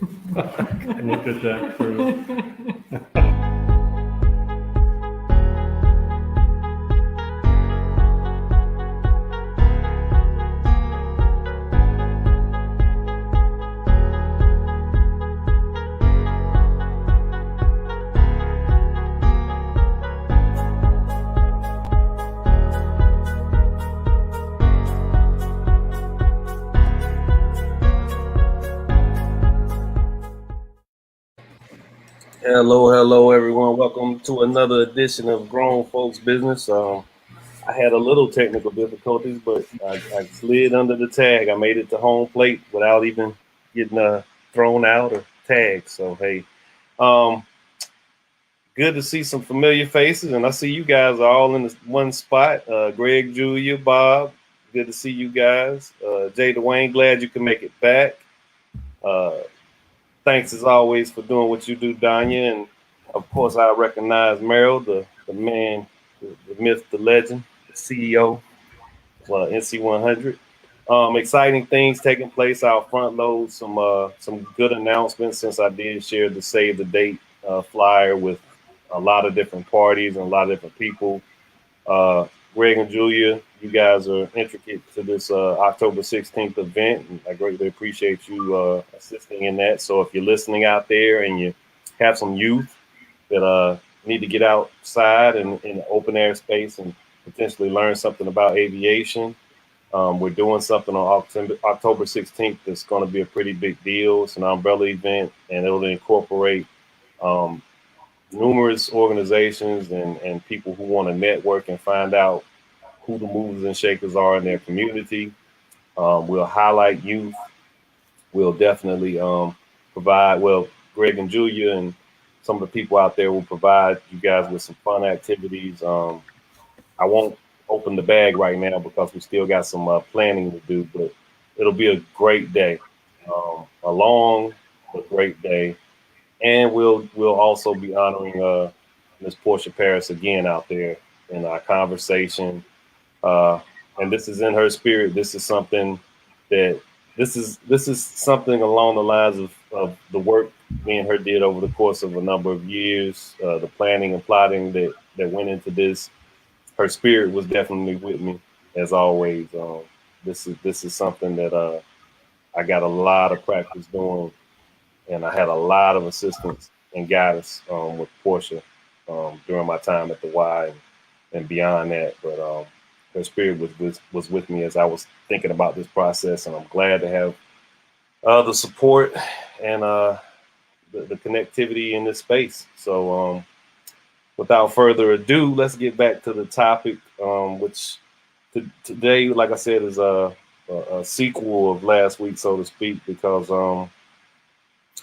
I looked at that too. Hello, everyone. Welcome to another edition of Grown Folks Business. I had a little technical difficulties, but I slid under the tag. I made it to home plate without even getting thrown out or tagged. So, hey, um, good to see some familiar faces, and I see you guys are all in this one spot. Greg, Julia, Bob, good to see you guys. Jay Dwayne, glad you can make it back. Uh, Thanks as always for doing what you do, Danya. And of course, I recognize Merrill, the man, the myth, the legend, the CEO of NC100. Exciting things taking place. I'll front load some good announcements since I did share the save the date flyer with a lot of different parties and a lot of different people. Greg and Julia, you guys are intricate to this October 16th event, and I greatly appreciate you assisting in that. So if you're listening out there and you have some youth that need to get outside and in the open air space and potentially learn something about aviation, we're doing something on October 16th that's going to be a pretty big deal. It's an umbrella event, and it'll incorporate numerous organizations and people who want to network and find out who the movers and shakers are in their community. We'll highlight youth. We'll definitely provide, well, Greg and Julia and some of the people out there will provide you guys with some fun activities. I won't open the bag right now because we still got some planning to do, but it'll be a great day, a long but great day. And we'll also be honoring Miss Portia Paris again out there in our conversation. And this is in her spirit. This is something that this is something along the lines of the work me and her did over the course of a number of years. The planning and plotting that went into this. Her spirit was definitely with me as always. This is something that I got a lot of practice doing, and I had a lot of assistance and guidance with Portia during my time at the Y and beyond that. But her spirit was with me as I was thinking about this process, and I'm glad to have the support and the connectivity in this space. So without further ado, let's get back to the topic, which today, like I said, is a sequel of last week, so to speak, because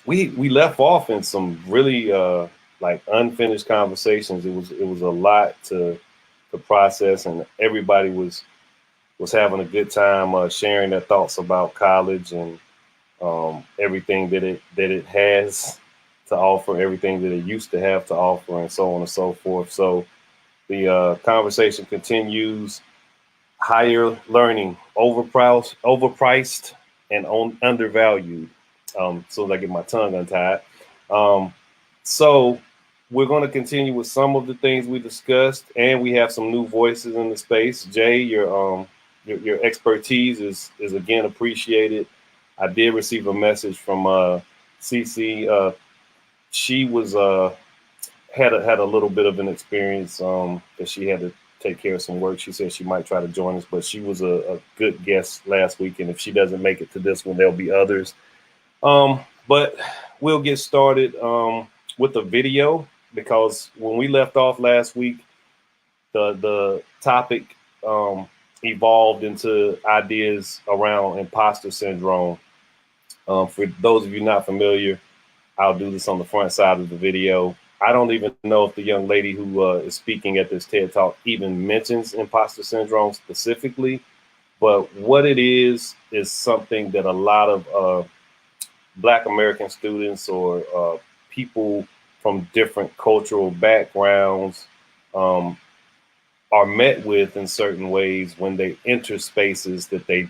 we left off in some really like unfinished conversations. It was a lot to process, and everybody was having a good time sharing their thoughts about college and everything that it has to offer, everything that it used to have to offer, and so on and so forth. So the conversation continues. Higher learning, overpriced, and undervalued. So as I get my tongue untied. So we're going to continue with some of the things we discussed, and we have some new voices in the space. Jay, your expertise is again appreciated. I did receive a message from CC. She was had a little bit of an experience that she had to take care of some work. She said she might try to join us, but she was a good guest last week, and if she doesn't make it to this one, there'll be others. But we'll get started with the video, because when we left off last week, the topic evolved into ideas around imposter syndrome. For those of you not familiar, I'll do this on the front side of the video. I don't even know if the young lady who is speaking at this TED Talk even mentions imposter syndrome specifically, but what it is something that a lot of Black American students or people from different cultural backgrounds are met with in certain ways when they enter spaces that they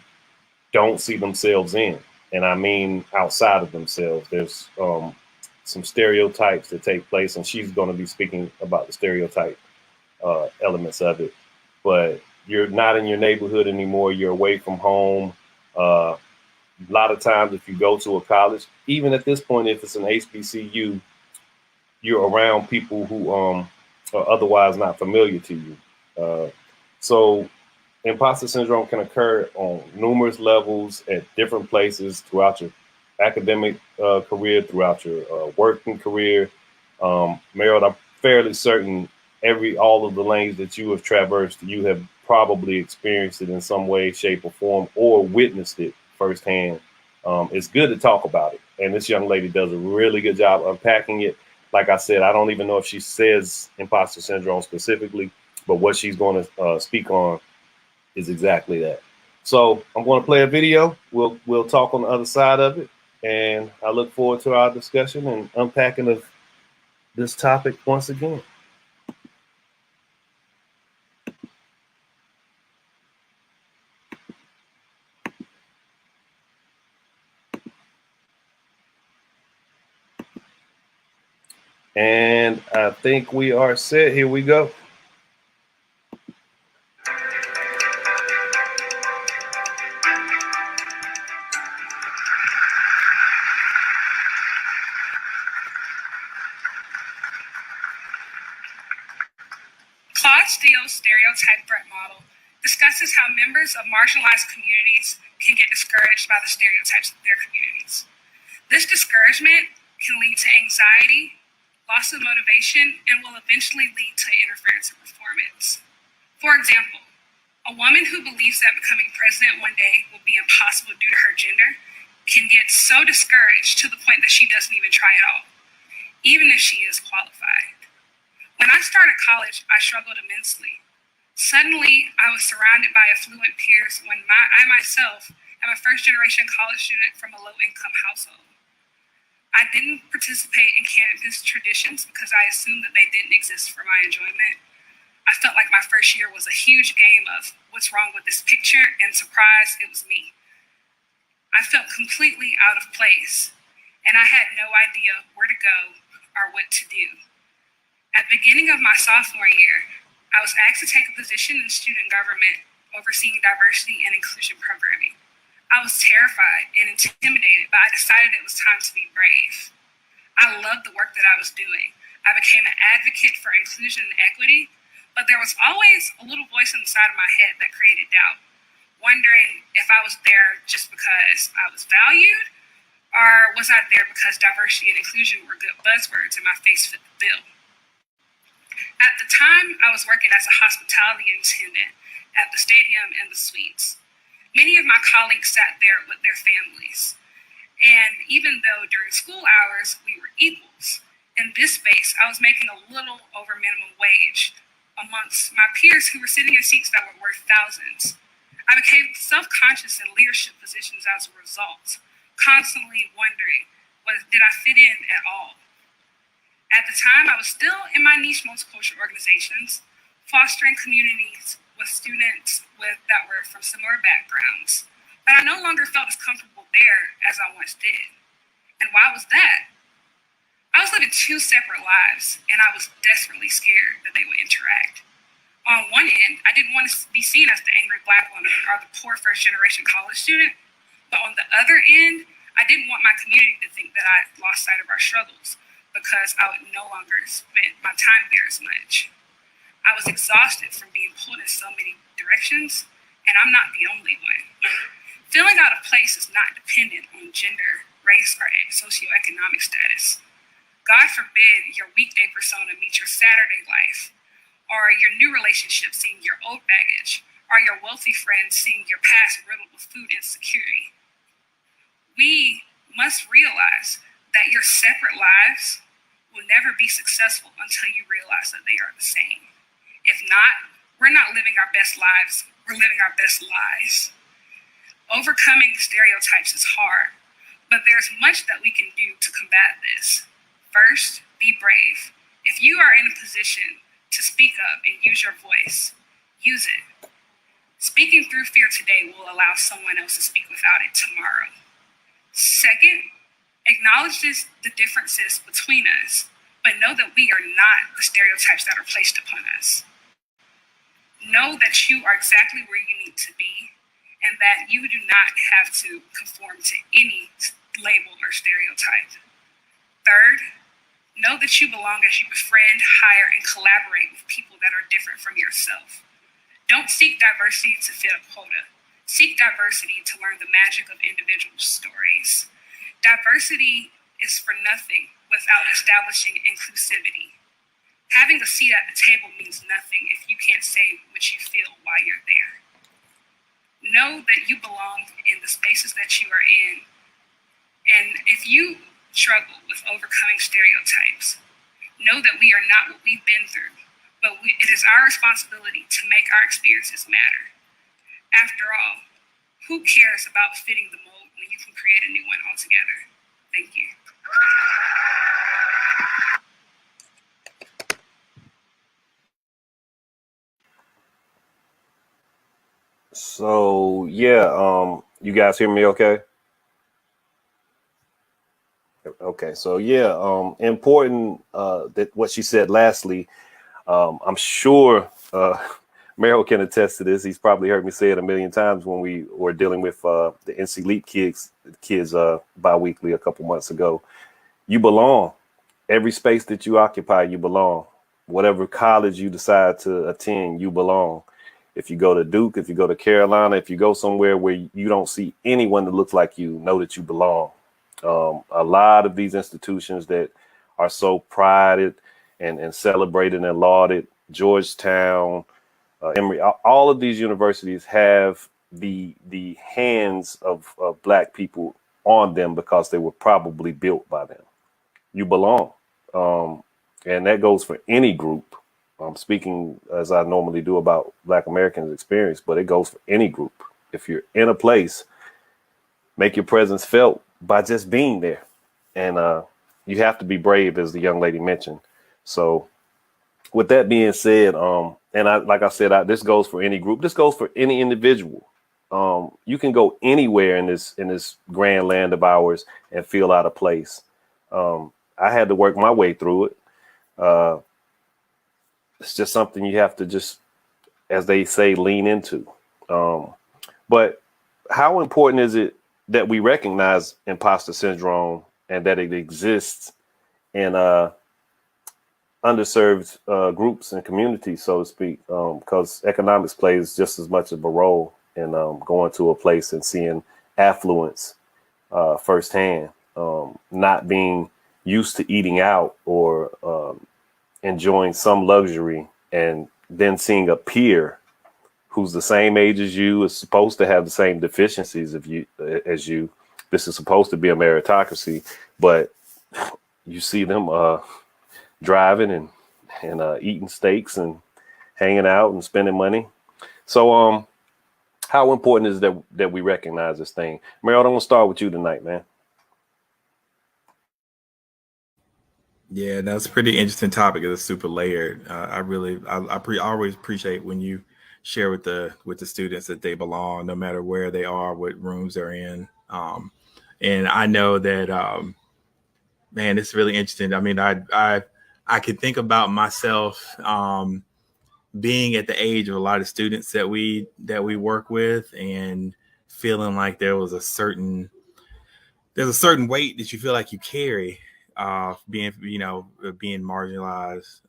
don't see themselves in. and I mean outside of themselves. There's some stereotypes that take place, and she's going to be speaking about the stereotype elements of it. But you're not in your neighborhood anymore. You're away from home. A lot of times, if you go to a college, even at this point, if it's an HBCU, you're around people who are otherwise not familiar to you. So imposter syndrome can occur on numerous levels at different places throughout your academic career, throughout your working career. Meryl, I'm fairly certain all of the lanes that you have traversed, you have probably experienced it in some way, shape, or form, or witnessed it firsthand. It's good to talk about it, and this young lady does a really good job unpacking it. Like I said, I don't even know if she says imposter syndrome specifically, but what she's going to speak on is exactly that. So I'm going to play a video. We'll talk on the other side of it, and I look forward to our discussion and unpacking of this topic once again. And I think we are set. Here we go. Claude Steele's stereotype threat model discusses how members of marginalized communities can get discouraged by the stereotypes of their communities. This discouragement can lead to anxiety, loss of motivation, and will eventually lead to interference in performance. For example, a woman who believes that becoming president one day will be impossible due to her gender can get so discouraged to the point that she doesn't even try at all, even if she is qualified. When I started college, I struggled immensely. Suddenly, I was surrounded by affluent peers when I myself am a first-generation college student from a low-income household. I didn't participate in campus traditions because I assumed that they didn't exist for my enjoyment. I felt like my first year was a huge game of what's wrong with this picture, and surprise, it was me. I felt completely out of place, and I had no idea where to go or what to do. At the beginning of my sophomore year, I was asked to take a position in student government overseeing diversity and inclusion programming. I was terrified and intimidated, but I decided it was time to be brave. I loved the work that I was doing. I became an advocate for inclusion and equity, but there was always a little voice inside of my head that created doubt, wondering if I was there just because I was valued, or was I there because diversity and inclusion were good buzzwords and my face fit the bill. At the time, I was working as a hospitality attendant at the stadium and the suites. Many of my colleagues sat there with their families. And even though during school hours, we were equals, in this space, I was making a little over minimum wage amongst my peers who were sitting in seats that were worth thousands. I became self-conscious in leadership positions as a result, constantly wondering, did I fit in at all? At the time, I was still in my niche multicultural organizations, fostering communities with students that were from similar backgrounds. But I no longer felt as comfortable there as I once did. And why was that? I was living two separate lives, and I was desperately scared that they would interact. On one end, I didn't want to be seen as the angry Black woman or the poor first-generation college student. But on the other end, I didn't want my community to think that I lost sight of our struggles, because I would no longer spend my time there as much. I was exhausted from being pulled in so many directions, and I'm not the only one. Feeling out of place is not dependent on gender, race, or socioeconomic status. God forbid your weekday persona meets your Saturday life, or your new relationship seeing your old baggage, or your wealthy friends seeing your past riddled with food insecurity. We must realize that your separate lives will never be successful until you realize that they are the same. If not, we're not living our best lives, we're living our best lies. Overcoming stereotypes is hard, but there's much that we can do to combat this. First, be brave. If you are in a position to speak up and use your voice, use it. Speaking through fear today will allow someone else to speak without it tomorrow. acknowledges the differences between us, but know that we are not the stereotypes that are placed upon us. Know that you are exactly where you need to be, and that you do not have to conform to any label or stereotype. Third, know that you belong as you befriend, hire, and collaborate with people that are different from yourself. Don't seek diversity to fit a quota. Seek diversity to learn the magic of individual stories. Diversity is for nothing without establishing inclusivity. Having a seat at the table means nothing if you can't say what you feel while you're there. Know that you belong in the spaces that you are in. And if you struggle with overcoming stereotypes, know that we are not what we've been through, but it is our responsibility to make our experiences matter. After all, who cares about fitting the mold when you can create a new one altogether? Thank you. So yeah, you guys hear me okay? Okay, so yeah, important that what she said lastly, I'm sure Merrill can attest to this. He's probably heard me say it a million times when we were dealing with the NC Leap kids bi-weekly a couple months ago. You belong. Every space that you occupy, you belong. Whatever college you decide to attend, you belong. If you go to Duke, if you go to Carolina, if you go somewhere where you don't see anyone that looks like you, know that you belong. A lot of these institutions that are so prided and celebrated and lauded, Georgetown, Emory, all of these universities have the hands of Black people on them because they were probably built by them. You belong. And that goes for any group. I'm speaking as I normally do about Black Americans' experience, but it goes for any group. If you're in a place, make your presence felt by just being there. And you have to be brave, as the young lady mentioned. So with that being said, like I said, this goes for any group. This goes for any individual. You can go anywhere in this grand land of ours and feel out of place. I had to work my way through it. It's just something you have to just, as they say, lean into. But how important is it that we recognize imposter syndrome and that it exists in underserved groups and communities, so to speak, because economics plays just as much of a role in going to a place and seeing affluence firsthand, not being used to eating out or enjoying some luxury and then seeing a peer who's the same age as you, is supposed to have the same deficiencies as you. This is supposed to be a meritocracy, but you see them driving and eating steaks and hanging out and spending money. So how important is that we recognize this thing? Meryl, I'm gonna start with you tonight, man. Yeah, that's a pretty interesting topic. It's super layered. I always appreciate when you share with the students that they belong, no matter where they are, what rooms they're in. And I know that, man, it's really interesting. I mean, I can think about myself being at the age of a lot of students that we work with, and feeling like there's a certain weight that you feel like you carry, being marginalized,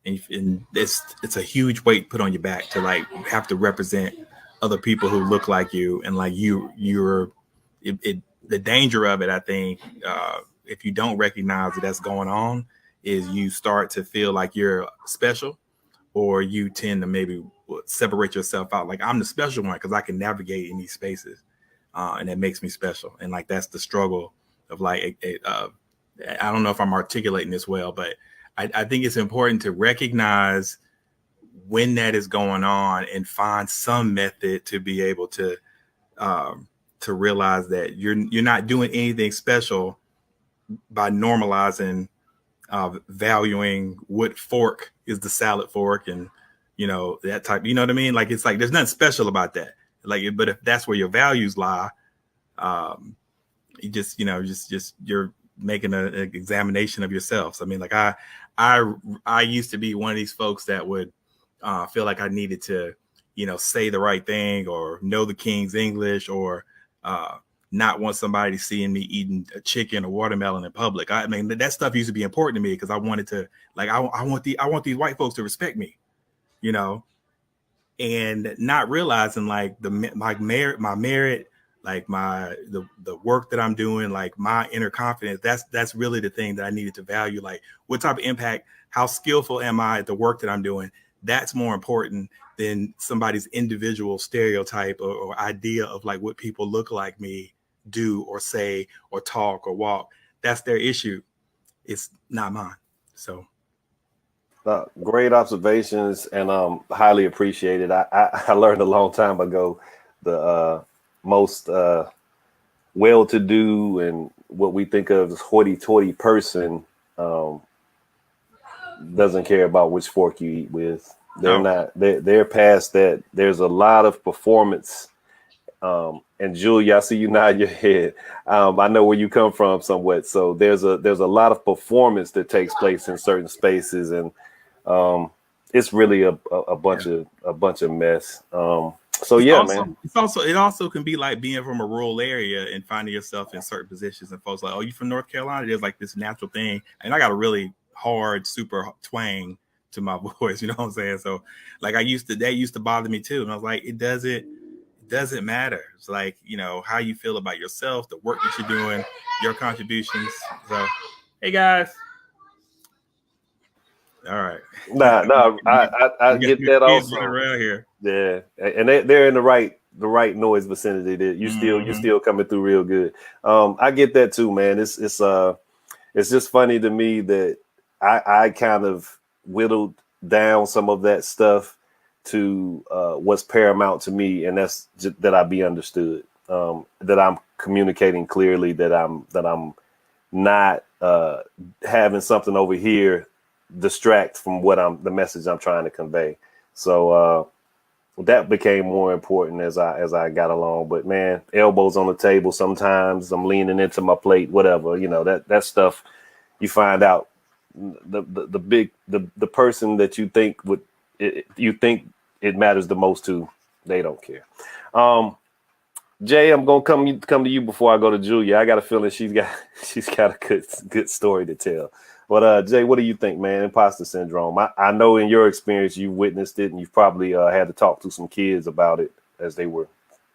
and it's a huge weight put on your back to like have to represent other people who look like you, and like the danger of it, I think, if you don't recognize that that's going on, is you start to feel like you're special, or you tend to maybe separate yourself out. Like, I'm the special one because I can navigate in these spaces, and it makes me special. And like, that's the struggle of like, I don't know if I'm articulating this well, but I think it's important to recognize when that is going on and find some method to be able to realize that you're not doing anything special by normalizing valuing what fork is the salad fork, and that type, you know what I mean? Like, it's like there's nothing special about that. Like, but if that's where your values lie, you just making an examination of yourself. So, I mean, like I used to be one of these folks that would feel like I needed to, say the right thing or know the King's English or not want somebody seeing me eating a chicken or watermelon in public. I mean, that stuff used to be important to me because I wanted to, like, I want these white folks to respect me, and not realizing like my merit, like the work that I'm doing, like my inner confidence. That's really the thing that I needed to value. Like, what type of impact? How skillful am I at the work that I'm doing? That's more important than somebody's individual stereotype or idea of like what people look like me do or say or talk or walk. That's their issue. It's not mine. So great observations and highly appreciated. I learned a long time ago the most well-to-do and what we think of as hoity-toity person doesn't care about which fork you eat with. They're past that. There's a lot of performance. And Julia, I see you nod your head. I know where you come from somewhat. So there's a lot of performance that takes place in certain spaces, and it's really a bunch of mess. It also can be like being from a rural area and finding yourself in certain positions, and folks like, oh, you from North Carolina? There's like this natural thing, and I got a really hard, super twang to my voice. You know what I'm saying? So like that used to bother me too, and I was like, it doesn't matter. It's like, how you feel about yourself, the work that you're doing, your contributions. So, hey guys. All right. I get that also. Around here. Yeah, and they're in the right noise vicinity. That you're still coming through real good. I get that too, man. It's just funny to me that I kind of whittled down some of that stuff to what's paramount to me, and that's just that I be understood, that I'm communicating clearly, that I'm not having something over here distract from the message I'm trying to convey. So that became more important as I got along. But man, elbows on the table. Sometimes I'm leaning into my plate, whatever, that stuff. You find out the person that you think it matters the most to, they don't care. Jay, I'm gonna come to you before I go to Julia. I got a feeling she's got a good story to tell. But Jay, what do you think, man? Imposter syndrome. I know in your experience you witnessed it, and you've probably had to talk to some kids about it as they were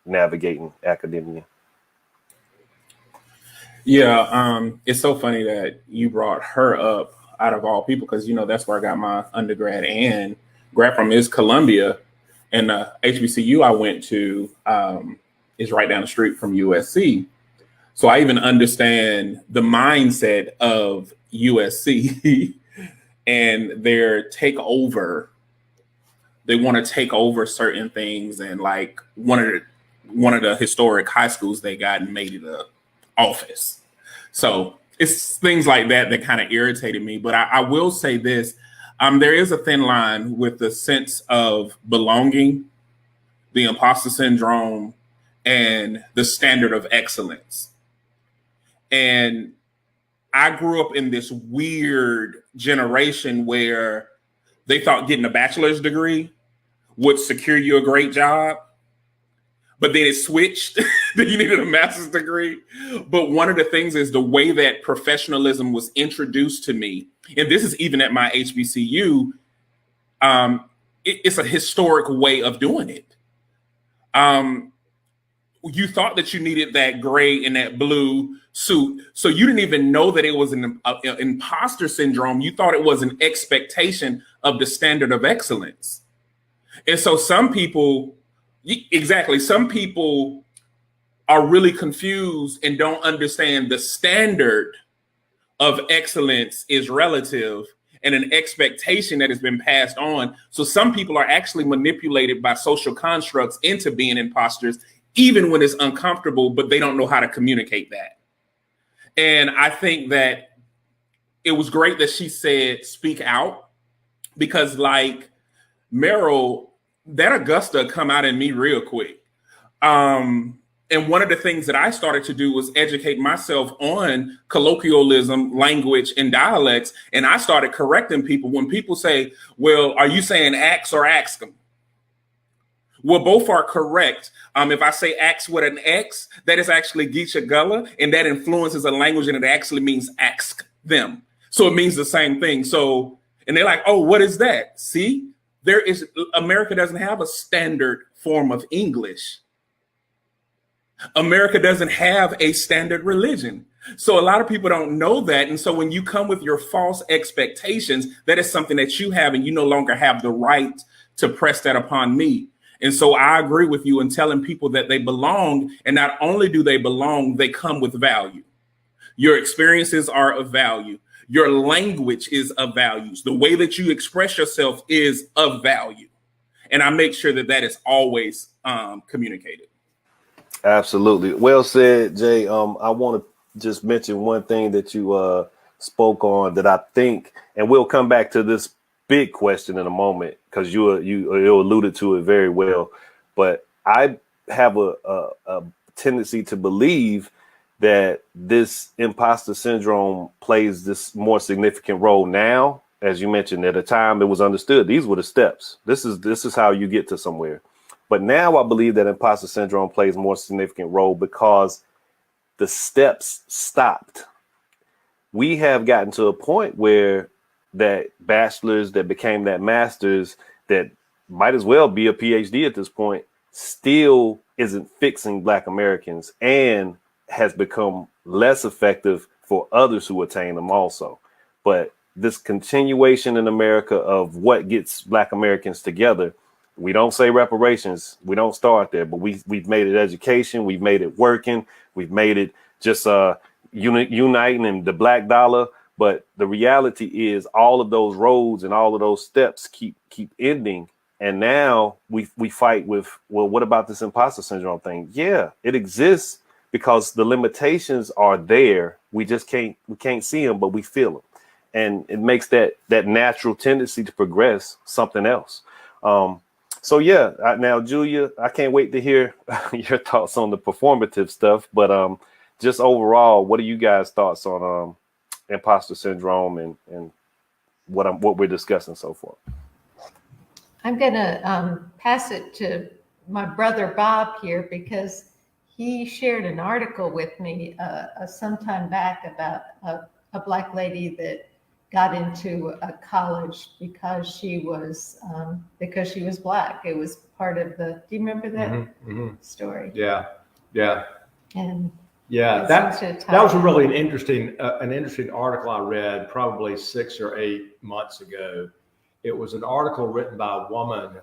navigating academia. Yeah, it's so funny that you brought her up out of all people, because that's where I got my undergrad and grad from, is Columbia, and the HBCU I went to is right down the street from USC. So I even understand the mindset of USC and their takeover. They want to take over certain things, and like one of the historic high schools they got and made it a office. So it's things like that kind of irritated me. But I will say this. There is a thin line with the sense of belonging, the imposter syndrome, and the standard of excellence. And I grew up in this weird generation where they thought getting a bachelor's degree would secure you a great job. But then it switched. Then you needed a master's degree. But one of the things is the way that professionalism was introduced to me, and this is even at my HBCU, it's a historic way of doing it. You thought that you needed that gray and that blue suit, so you didn't even know that it was an imposter syndrome. You thought it was an expectation of the standard of excellence. And so some people are really confused and don't understand the standard of excellence is relative and an expectation that has been passed on. So some people are actually manipulated by social constructs into being imposters, even when it's uncomfortable, but they don't know how to communicate that. And I think that it was great that she said, speak out, because like Meryl, that Augusta come out in me real quick. And And one of the things that I started to do was educate myself on colloquialism, language, and dialects. And I started correcting people when people say, well, are you saying ax or ask them? Well, both are correct. If I say ax with an X, that is actually Geisha Gullah, and that influences a language, and it actually means ask them. So it means the same thing. So, and they're like, oh, what is that? See, America doesn't have a standard form of English. America doesn't have a standard religion. So a lot of people don't know that. And so when you come with your false expectations, that is something that you have, and you no longer have the right to press that upon me. And so I agree with you in telling people that they belong. And not only do they belong, they come with value. Your experiences are of value. Your language is of value. The way that you express yourself is of value. And I make sure that that is always communicated. Absolutely. Well said, Jay. I want to just mention one thing that you spoke on that I think, and we'll come back to this big question in a moment, because you alluded to it very well. But I have a tendency to believe that this imposter syndrome plays this more significant role now. As you mentioned, at a time it was understood these were the steps. This is how you get to somewhere. But now I believe that imposter syndrome plays a more significant role because the steps stopped. We have gotten to a point where that bachelor's that became that master's that might as well be a PhD at this point still isn't fixing Black Americans, and has become less effective for others who attain them also. But this continuation in America of what gets Black Americans together, we don't say reparations, we don't start there, but we've made it education, we've made it working, we've made it just uniting and the Black dollar. But the reality is all of those roads and all of those steps keep ending. And now we fight with, well, what about this imposter syndrome thing? Yeah, it exists because the limitations are there. We just can't see them, but we feel them. And it makes that natural tendency to progress something else. So yeah, now Julia, I can't wait to hear your thoughts on the performative stuff. But just overall, what are you guys' thoughts on imposter syndrome and what we're discussing so far? I'm going to pass it to my brother Bob here, because he shared an article with me some time back about a Black lady that got into a college because she was Black. It was part of the. Do you remember that story? Yeah. And yeah, that was really an interesting article I read probably 6 or 8 months ago. It was an article written by a woman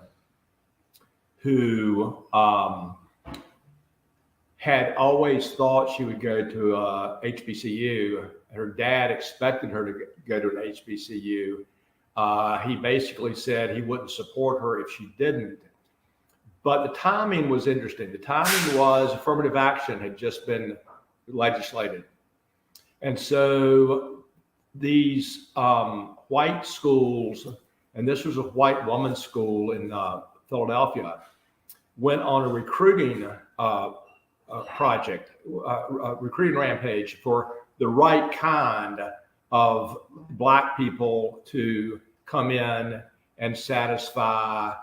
who had always thought she would go to HBCU. Her dad expected her to go to an HBCU. He basically said he wouldn't support her if she didn't. But the timing was interesting. The timing was affirmative action had just been legislated. And so these white schools, and this was a white woman's school in Philadelphia, went on a recruiting project, recruiting rampage for the right kind of Black people to come in and satisfy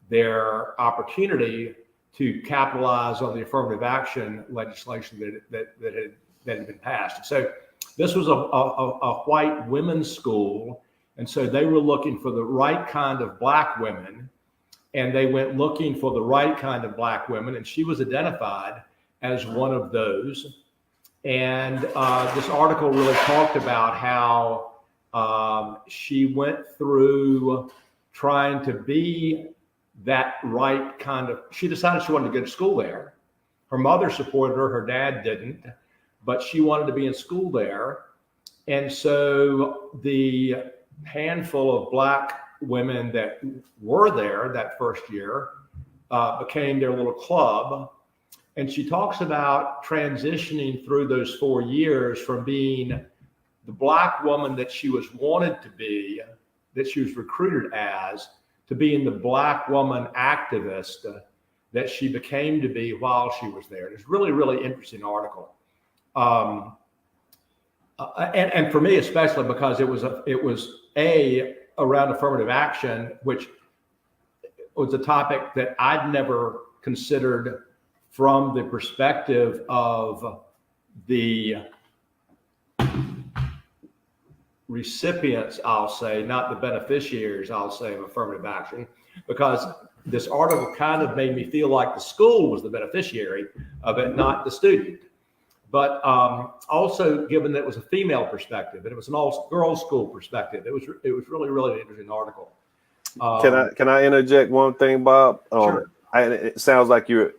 their opportunity to capitalize on the affirmative action legislation that had been passed. So this was a white women's school. And so they were looking for the right kind of Black women, and they went looking for the right kind of Black women. And she was identified as one of those. And this article really talked about how she went through trying to be that right kind of, she decided she wanted to go to school there. Her mother supported her, her dad didn't, but she wanted to be in school there. And so the handful of Black women that were there that first year became their little club. And she talks about transitioning through those 4 years from being the Black woman that she was wanted to be, that she was recruited as, to being the Black woman activist that she became to be while she was there. It's really, really interesting article. And for me, especially because it was around affirmative action, which was a topic that I'd never considered from the perspective of the recipients, I'll say, not the beneficiaries, I'll say, of affirmative action, because this article kind of made me feel like the school was the beneficiary of it, not the student. But also, given that it was a female perspective and it was an all-girls school perspective, it was really, really an interesting article. Can I interject one thing, Bob? Sure. It sounds like you're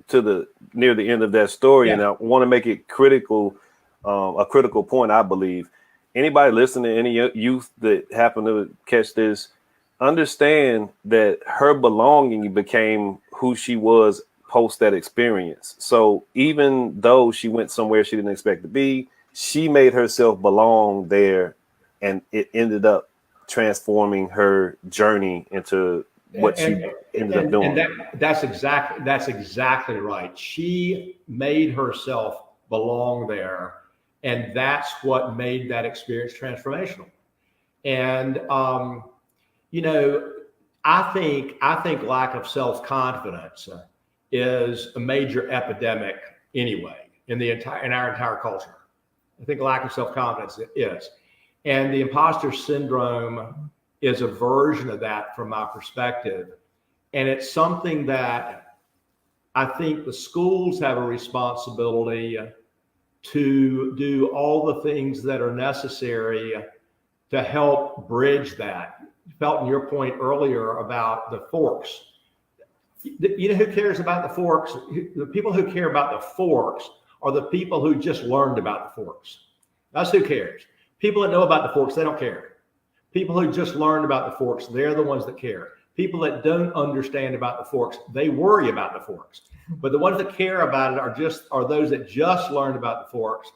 near the end of that story, and I want to make it critical, a critical point. I believe anybody listening, any youth that happen to catch this, understand that her belonging became who she was post that experience. So even though she went somewhere she didn't expect to be, she made herself belong there, and it ended up transforming her journey into what she ended up doing. And that's exactly right. She made herself belong there, and that's what made that experience transformational. And I think lack of self-confidence is a major epidemic anyway in our entire culture. I think lack of self-confidence is. And the imposter syndrome is a version of that from my perspective. And it's something that I think the schools have a responsibility to do all the things that are necessary to help bridge that. Felton, your point earlier about the forks. You know who cares about the forks? The people who care about the forks are the people who just learned about the forks. That's who cares. People that know about the forks, they don't care. People who just learned about the forks, they're the ones that care. People that don't understand about the forks, they worry about the forks. But the ones that care about it are those that just learned about the forks.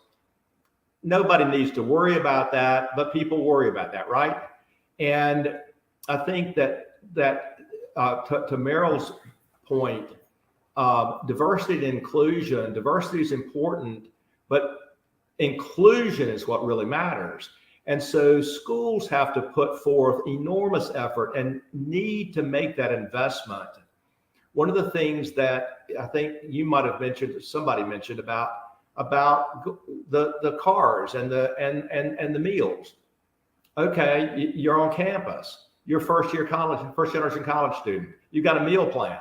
Nobody needs to worry about that, but people worry about that, right? And I think that to Merrill's point, diversity and inclusion, diversity is important, but inclusion is what really matters. And so schools have to put forth enormous effort and need to make that investment. One of the things that I think you might have mentioned, somebody mentioned about the cars and the meals. Okay, you're on campus. You're first generation college student. You've got a meal plan.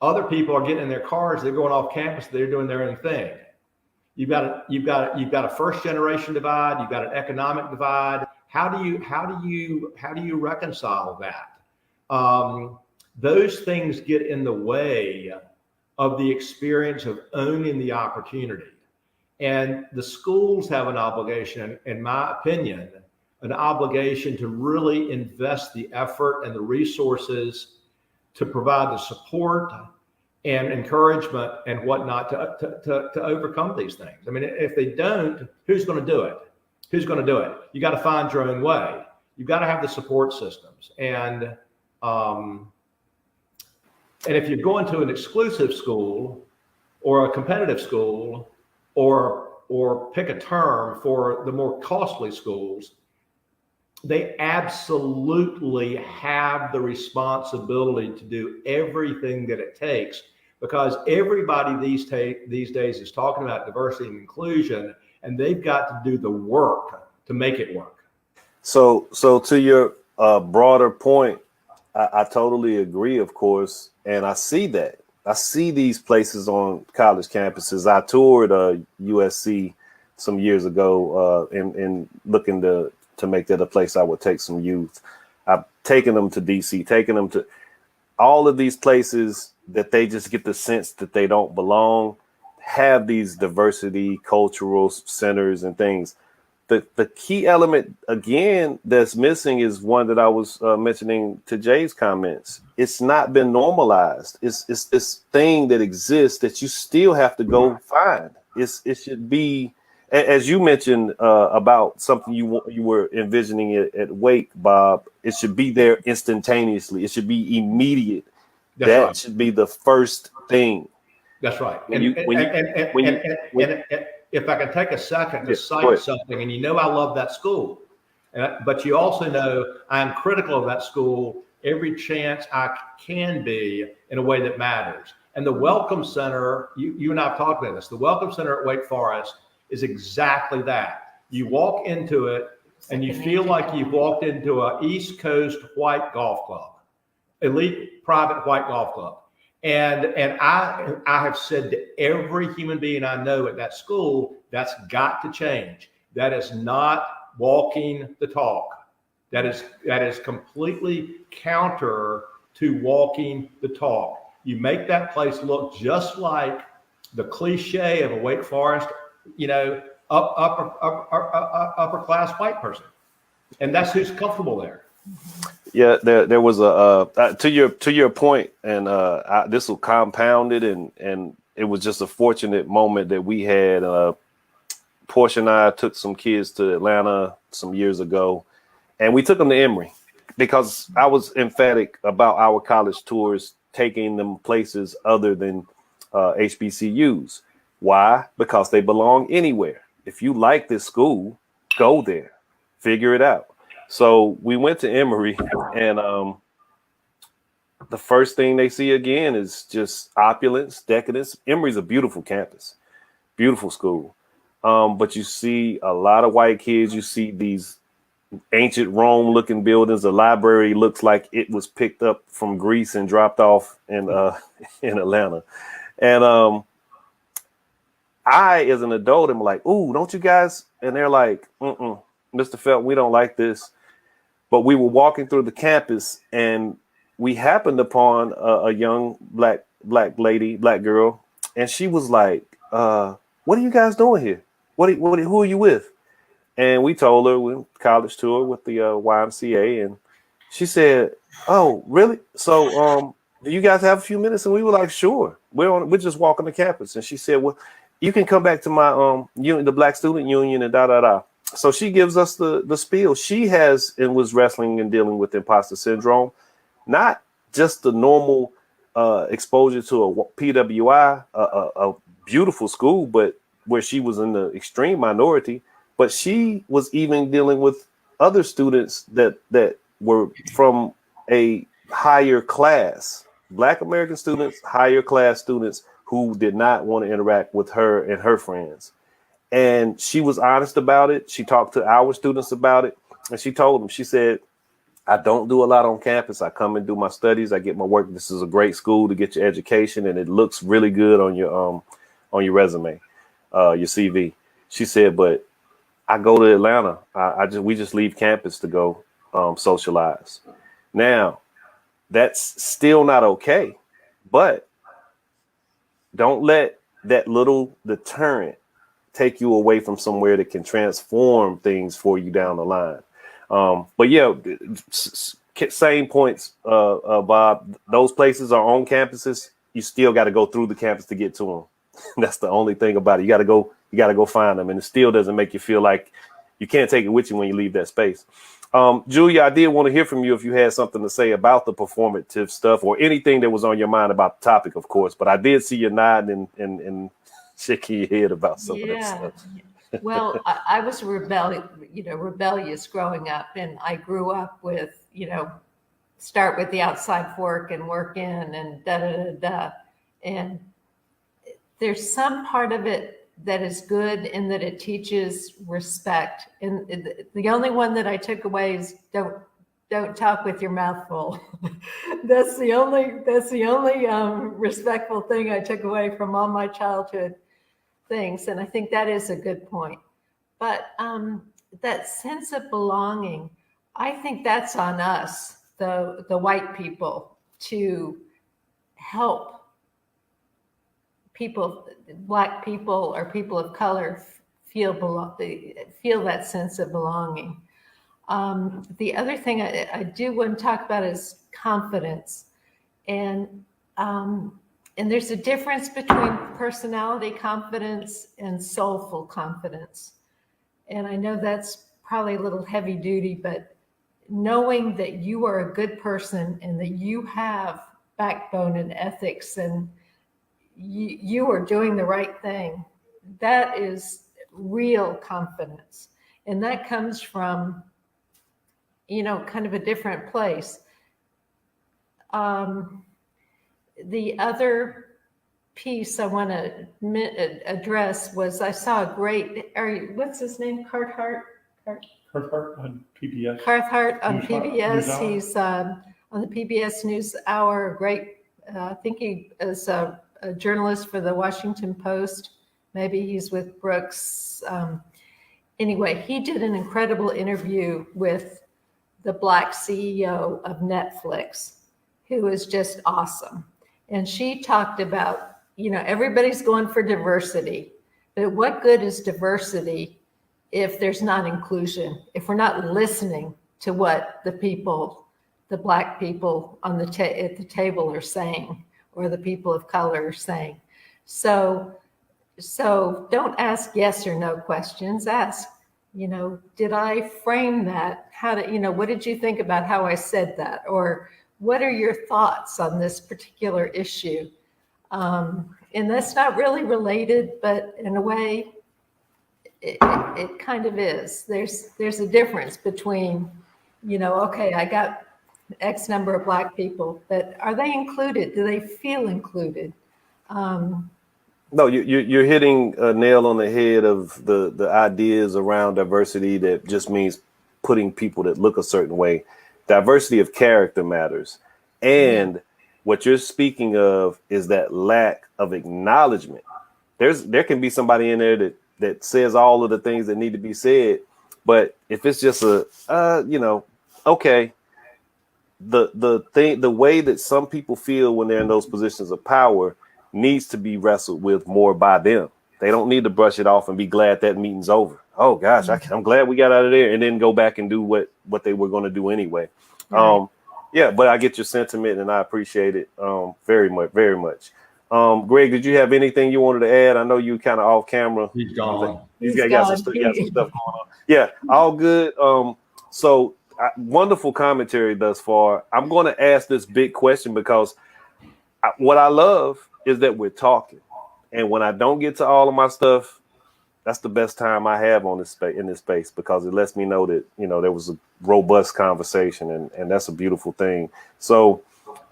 Other people are getting in their cars. They're going off campus. They're doing their own thing. You've got a first generation divide. You've got an economic divide. How do you reconcile that? Those things get in the way of the experience of owning the opportunity. And the schools have an obligation, in my opinion, an obligation to really invest the effort and the resources to provide the support and encouragement and whatnot to overcome these things. I mean, if they don't, who's going to do it? Who's going to do it? You got to find your own way. You've got to have the support systems. And if you're going to an exclusive school or a competitive school, or pick a term for the more costly schools, they absolutely have the responsibility to do everything that it takes, because everybody these days is talking about diversity and inclusion, and they've got to do the work to make it work. So to your broader point, I totally agree, of course, and I see that. I see these places on college campuses. I toured USC some years ago in looking to make that a place I would take some youth. I've taken them to DC, taken them to all of these places that they just get the sense that they don't belong, have these diversity, cultural centers and things. The key element, again, that's missing is one that I was mentioning to Jay's comments. It's not been normalized. It's this thing that exists that you still have to go find. It should be, as you mentioned about something you were envisioning at Wake, Bob. It should be there instantaneously. It should be immediate. That's That right. should be the first thing. That's right. When And, you and, when you and, and, when and, you and, when and, and if I can take a second to yeah, go cite ahead. something, and I love that school, but you also know I'm critical of that school every chance I can be in a way that matters. And the Welcome Center, you and I have talked about this, the Welcome Center at Wake Forest is exactly that. You walk into it and you feel like you've walked into an East Coast white golf club, elite private white golf club. And I have said to every human being I know at that school, that's got to change. That is not walking the talk. That is completely counter to walking the talk. You make that place look just like the cliche of a Wake Forest, upper class white person, and that's who's comfortable there. Yeah, there was to your point, and this will compound it, and it was just a fortunate moment that we had. Portia and I took some kids to Atlanta some years ago, and we took them to Emory because I was emphatic about our college tours taking them places other than HBCUs. Why? Because they belong anywhere. If you like this school, go there, figure it out. So we went to Emory, and the first thing they see again is just opulence, decadence. Emory's a beautiful campus, beautiful school. But you see a lot of white kids. You see these ancient Rome looking buildings. The library looks like it was picked up from Greece and dropped off in Atlanta. And I, as an adult, am like, ooh, don't you guys? And they're like, Mr. Felton, we don't like this. But we were walking through the campus, and we happened upon a young black girl, and she was like, "What are you guys doing here? Who are you with?" And we told her we college tour with the YMCA, and she said, "Oh, really? So, do you guys have a few minutes?" And we were like, "Sure. We're just walking the campus." And she said, "Well, you can come back to my union, the Black Student Union, and da da da." So she gives us the spiel. She has and was wrestling and dealing with imposter syndrome, not just the normal exposure to a PWI, a beautiful school, but where she was in the extreme minority. But she was even dealing with other students that were from a higher class, Black American students, higher class students who did not want to interact with her and her friends. And she was honest about it. She talked to our students about it. And she told them, she said, "I don't do a lot on campus. I come and do my studies. I get my work. This is a great school to get your education. And it looks really good on your resume, your CV." She said, "But I go to Atlanta. We just leave campus to go socialize." Now, that's still not okay. But don't let that little deterrent take you away from somewhere that can transform things for you down the line. But yeah, same points, Bob. Those places are on campuses. You still got to go through the campus to get to them. That's the only thing about it. You got to go find them, and it still doesn't make you feel like you can't take it with you when you leave that space. Julia, I did want to hear from you if you had something to say about the performative stuff or anything that was on your mind about the topic, of course. But I did see you nodding and shaking your head about some of that stuff. Well, I was rebellious growing up, and I grew up with, start with the outside fork and work in and da da da da. And there's some part of it that is good in that it teaches respect. And the only one that I took away is don't talk with your mouth full. That's the only respectful thing I took away from all my childhood things. And I think that is a good point. But that sense of belonging, I think that's on us, the white people, to help people, Black people or people of color, feel that sense of belonging. The other thing I do want to talk about is confidence, and there's a difference between personality confidence and soulful confidence. And I know that's probably a little heavy duty, but knowing that you are a good person and that you have backbone and ethics, and you are doing the right thing. That is real confidence. And that comes from, kind of a different place. The other piece I want to address was I saw a great, what's his name? Carthart on PBS. Carthart on News PBS. Hour. He's on the PBS NewsHour. Great. I think he is a journalist for the Washington Post. Maybe he's with Brooks. Anyway, he did an incredible interview with the Black CEO of Netflix, who is just awesome. And she talked about, everybody's going for diversity, but what good is diversity if there's not inclusion, if we're not listening to what the Black people on at the table are saying, or the people of color are saying. So don't ask yes or no questions. Ask, did I frame that? What did you think about how I said that? Or what are your thoughts on this particular issue? And that's not really related, but in a way, it kind of is. There's a difference between, okay, I got X number of Black people, but are they included? Do they feel included? No, you're hitting a nail on the head of the ideas around diversity that just means putting people that look a certain way. Diversity of character matters. And what you're speaking of is that lack of acknowledgement. There can be somebody in there that says all of the things that need to be said, but if it's just okay, the way that some people feel when they're in those positions of power needs to be wrestled with more by them. They don't need to brush it off and be glad that meeting's over. Oh gosh, I'm glad we got out of there, and then go back and do what they were going to do anyway. Right. But I get your sentiment and I appreciate it very much, very much. Greg, did you have anything you wanted to add? I know you kind of off camera. He's gone. He's got some stuff going on. Yeah, all good. Wonderful commentary thus far. I'm going to ask this big question because what I love is that we're talking. And when I don't get to all of my stuff, that's the best time I have on this in this space, because it lets me know that, there was a robust conversation, and that's a beautiful thing. So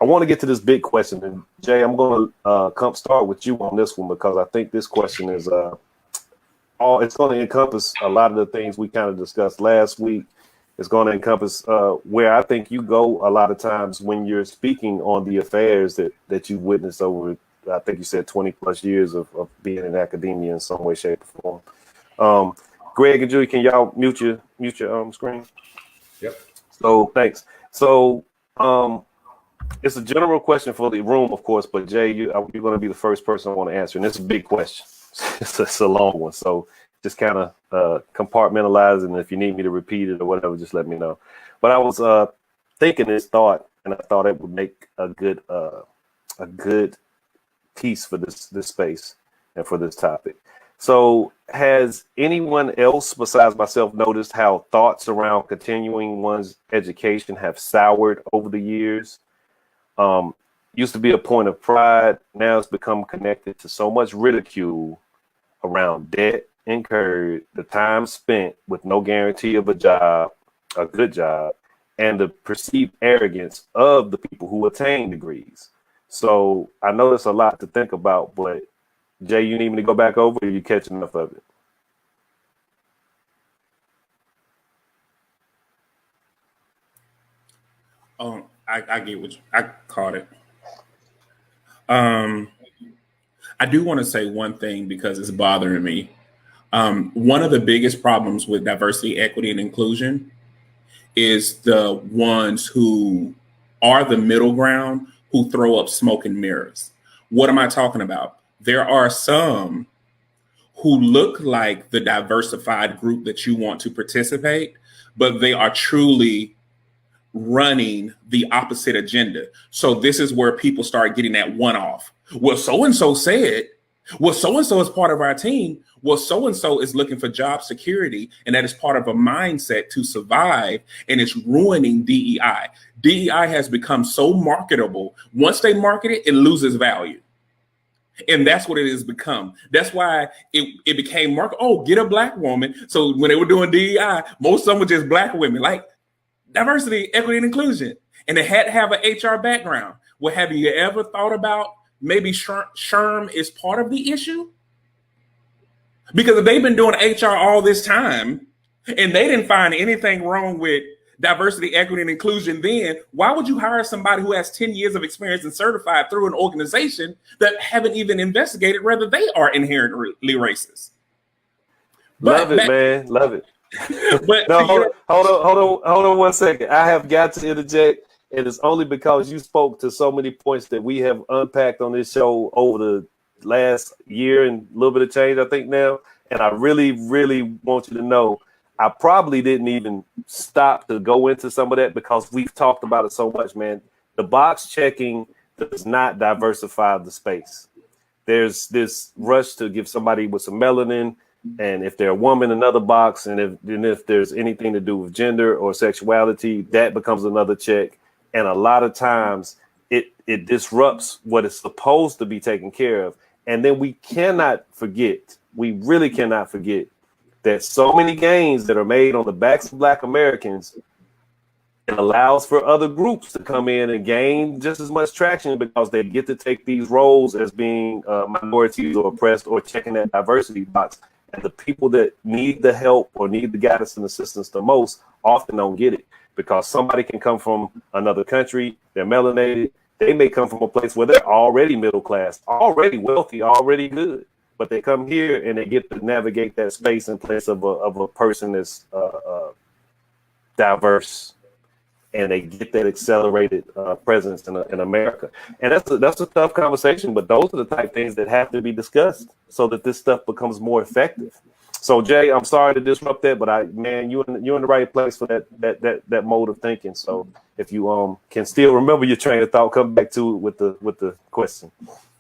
I want to get to this big question. And Jay, I'm going to come start with you on this one, because I think this question is it's going to encompass a lot of the things we kind of discussed last week. It's going to encompass where I think you go a lot of times when you're speaking on the affairs that you've witnessed over, I think you said 20 plus years of being in academia in some way, shape, or form. Greg and Julie, can y'all mute your screen? Yep. So thanks. So it's a general question for the room, of course, but Jay, you're going to be the first person I want to answer, and it's a big question. It's a long one, so just kind of compartmentalize, and if you need me to repeat it or whatever, just let me know. But I was thinking this thought, and I thought it would make a good piece for this space and for this topic. So has anyone else besides myself noticed how thoughts around continuing one's education have soured over the years? Used to be a point of pride. Now it's become connected to so much ridicule around debt incurred, the time spent with no guarantee of a good job, and the perceived arrogance of the people who attain degrees. So I know there's a lot to think about, but Jay, you need me to go back over, or you catch enough of it? I get what I caught it. I do want to say one thing because it's bothering me. One of the biggest problems with diversity, equity, and inclusion is the ones who are the middle ground who throw up smoke and mirrors. What am I talking about? There are some who look like the diversified group that you want to participate, but they are truly running the opposite agenda. So this is where people start getting that one-off. Well, so-and-so said, well, so-and-so is part of our team. Well, so-and-so is looking for job security, and that is part of a mindset to survive, and it's ruining DEI. DEI has become so marketable. Once they market it, it loses value. And that's what it has become. That's why it became market. Oh, get a black woman. So when they were doing DEI, most of them were just black women, like diversity, equity, and inclusion. And they had to have an HR background. Well, have you ever thought about maybe SHRM is part of the issue? Because if they've been doing HR all this time and they didn't find anything wrong with diversity, equity, and inclusion, then why would you hire somebody who has 10 years of experience and certified through an organization that haven't even investigated whether they are inherently racist? Love it, man. Love it. But no, hold on 1 second. I have got to interject. And it's only because you spoke to so many points that we have unpacked on this show over the last year and a little bit of change, I think now. And I really, really want you to know, I probably didn't even stop to go into some of that because we've talked about it so much, man. The box checking does not diversify the space. There's this rush to give somebody with some melanin, and if they're a woman, another box, and if there's anything to do with gender or sexuality, that becomes another check. And a lot of times it disrupts what is supposed to be taken care of. And then we really cannot forget that so many gains that are made on the backs of Black Americans, it allows for other groups to come in and gain just as much traction because they get to take these roles as being minorities or oppressed or checking that diversity box. And the people that need the help or need the guidance and assistance the most often don't get it because somebody can come from another country, they're melanated, they may come from a place where they're already middle class, already wealthy, already good. But they come here and they get to navigate that space in place of a person that's diverse, and they get that accelerated presence in America. And that's a tough conversation, but those are the type of things that have to be discussed so that this stuff becomes more effective. So Jay, I'm sorry to disrupt that, but you're in the right place for that mode of thinking. So if you can still remember your train of thought, come back to it with the question.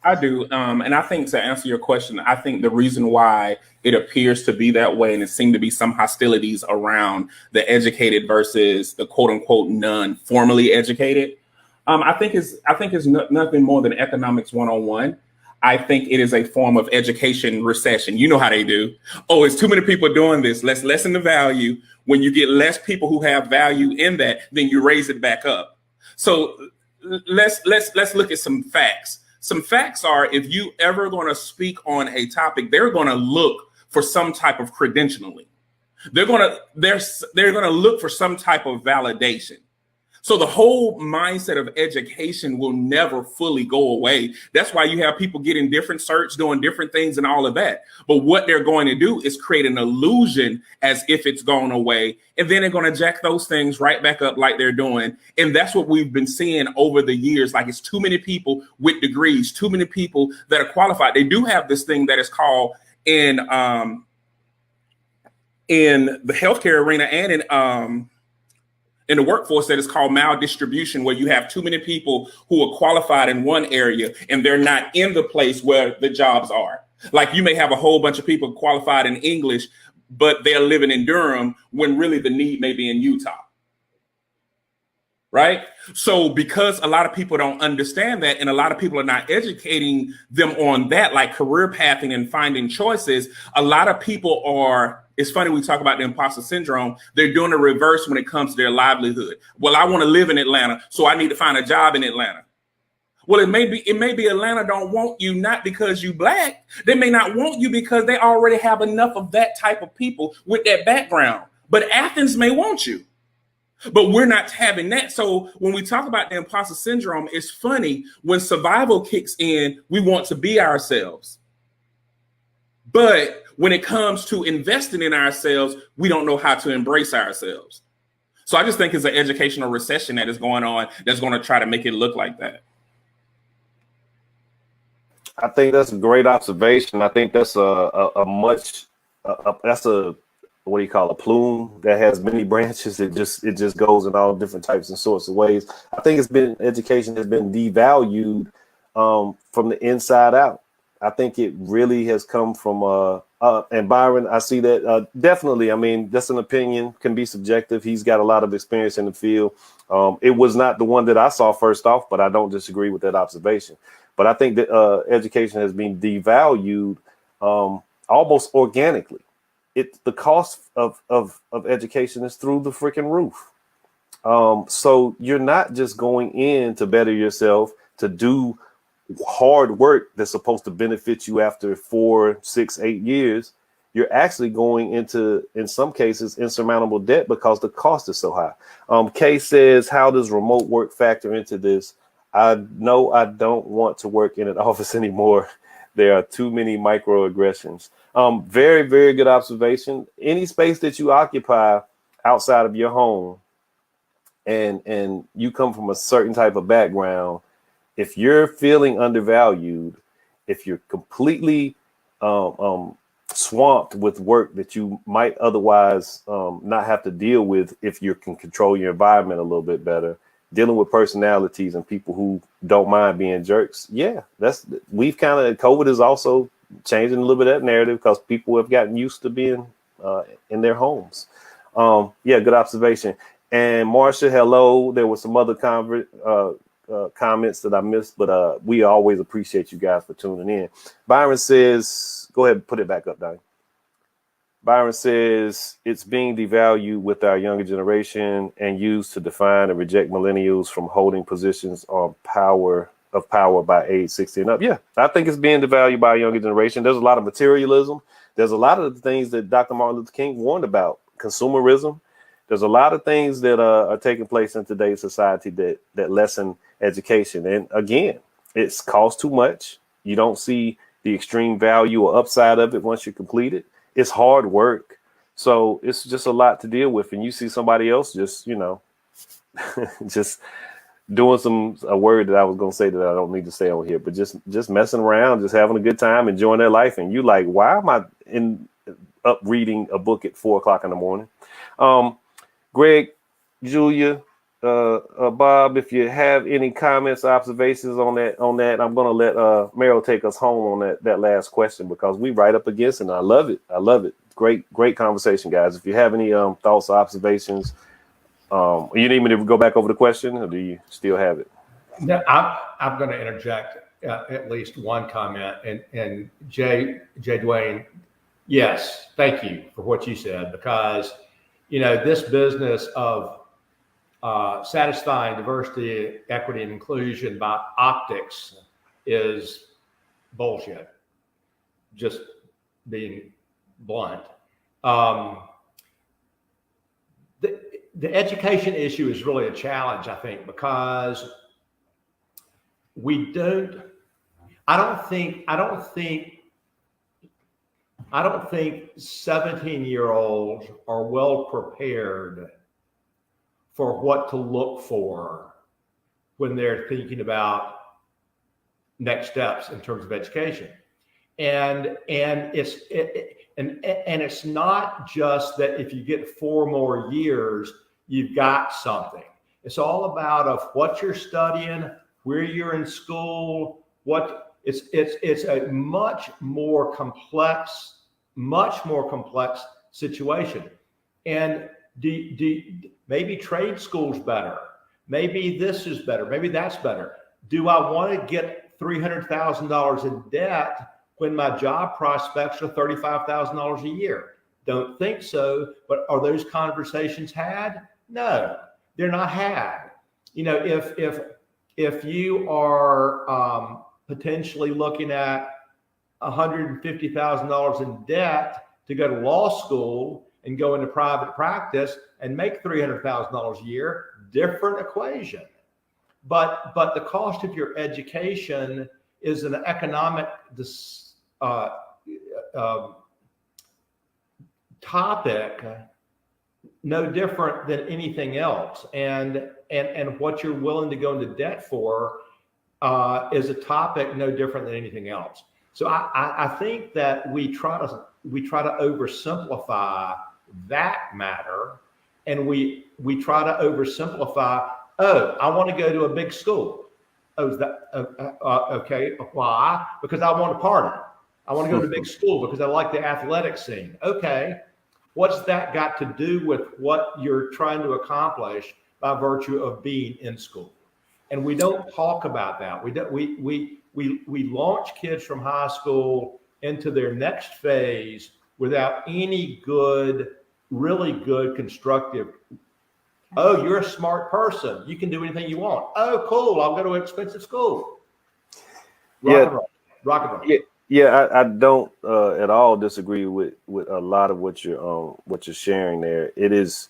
I do. And I think to answer your question, I think the reason why it appears to be that way and it seemed to be some hostilities around the educated versus the quote unquote non-formally educated, I think is nothing more than economics 101. I think it is a form of education recession. You know how they do. Oh, it's too many people doing this. Let's lessen the value. When you get less people who have value in that, then you raise it back up. So let's look at some facts. Some facts are, if you ever going to speak on a topic, they're going to look for some type of credentialing. They're going to look for some type of validation. So the whole mindset of education will never fully go away. That's why you have people getting different certs, doing different things and all of that. But what they're going to do is create an illusion as if it's gone away. And then they're going to jack those things right back up like they're doing. And that's what we've been seeing over the years. Like it's too many people with degrees, too many people that are qualified. They do have this thing that is called in the healthcare arena and in the workforce that is called maldistribution, where you have too many people who are qualified in one area and they're not in the place where the jobs are. Like you may have a whole bunch of people qualified in English, but they're living in Durham when really the need may be in Utah. Right? So because a lot of people don't understand that and a lot of people are not educating them on that, like career pathing and finding choices, a lot of people are, it's funny, we talk about the imposter syndrome. They're doing the reverse when it comes to their livelihood. Well, I want to live in Atlanta, so I need to find a job in Atlanta. Well, it may be Atlanta don't want you, not because you Black. They may not want you because they already have enough of that type of people with that background. But Athens may want you. But we're not having that. So when we talk about the imposter syndrome, it's funny when survival kicks in, we want to be ourselves. But when it comes to investing in ourselves, we don't know how to embrace ourselves. So I just think it's an educational recession that is going on that's going to try to make it look like that. I think that's a great observation. I think that's a what do you call a plume that has many branches. It just goes in all different types and sorts of ways. I think education has been devalued from the inside out. I think it really has come from and Byron, I see that definitely. I mean, that's an opinion, can be subjective. He's got a lot of experience in the field. It was not the one that I saw first off, but I don't disagree with that observation. But I think that education has been devalued almost organically. The cost of education is through the freaking roof. So you're not just going in to better yourself, to do hard work that's supposed to benefit you after 4, 6, 8 years. You're actually going into, in some cases, insurmountable debt because the cost is so high. Kay says, how does remote work factor into this? I know I don't want to work in an office anymore. There are too many microaggressions. Very, very good observation. Any space that you occupy outside of your home, and you come from a certain type of background, if you're feeling undervalued, if you're completely swamped with work that you might otherwise not have to deal with, if you can control your environment a little bit better, dealing with personalities and people who don't mind being jerks. Yeah, we've kind of, COVID is also changing a little bit of that narrative because people have gotten used to being in their homes. Yeah, good observation. And Marsha, hello. There were some other comments that I missed, but we always appreciate you guys for tuning in. Byron says, go ahead and put it back up, Donnie. Byron says it's being devalued with our younger generation and used to define and reject millennials from holding positions of power by age 60 and up. Yeah, I think it's being devalued by a younger generation. There's a lot of materialism. There's a lot of the things that Dr. Martin Luther King warned about, consumerism. There's a lot of things that are taking place in today's society that lessen education. And again, it's cost too much. You don't see the extreme value or upside of it once you complete it. It's hard work. So it's just a lot to deal with. And you see somebody else just, just doing a word that I was going to say that I don't need to say on here, but just messing around, just having a good time, enjoying their life. And you like, why am I up reading a book at 4:00 in the morning? Greg, Julia, Bob, if you have any comments, observations on that, I'm going to let Meryl take us home on that last question because we right up against it. And I love it. I love it. Great conversation, guys. If you have any thoughts or observations, you need me to go back over the question, or do you still have it? No, I'm going to interject at least one comment. And Jay Dwayne, yes, thank you for what you said, because this business of satisfying diversity, equity, and inclusion by optics is bullshit. Just being blunt. The education issue is really a challenge, I think, because I don't think 17-year-olds are well prepared for what to look for when they're thinking about next steps in terms of education. And it's not just that if you get 4 more years, you've got something. It's all about of what you're studying, where you're in school, it's a much more complex situation. And maybe trade school's better. Maybe this is better. Maybe that's better. Do I want to get $300,000 in debt when my job prospects are $35,000 a year? Don't think so. But are those conversations had? No, they're not had. If you are potentially looking at $150,000 in debt to go to law school and go into private practice and make $300,000 a year, different equation. But the cost of your education is an economic topic, no different than anything else. And what you're willing to go into debt for is a topic no different than anything else. So I think that we try to oversimplify that matter, and we try to oversimplify, I want to go to a big school. Oh, is that okay? Why? Because I want to party. I want to go to big school because I like the athletic scene. Okay. What's that got to do with what you're trying to accomplish by virtue of being in school? And we don't talk about that. We launch kids from high school into their next phase without any good, really good, constructive. Oh, you're a smart person. You can do anything you want. Oh, cool. I'll go to an expensive school. Rock and roll. Rock and roll. Yeah, I don't at all disagree with a lot of what you're sharing there. It is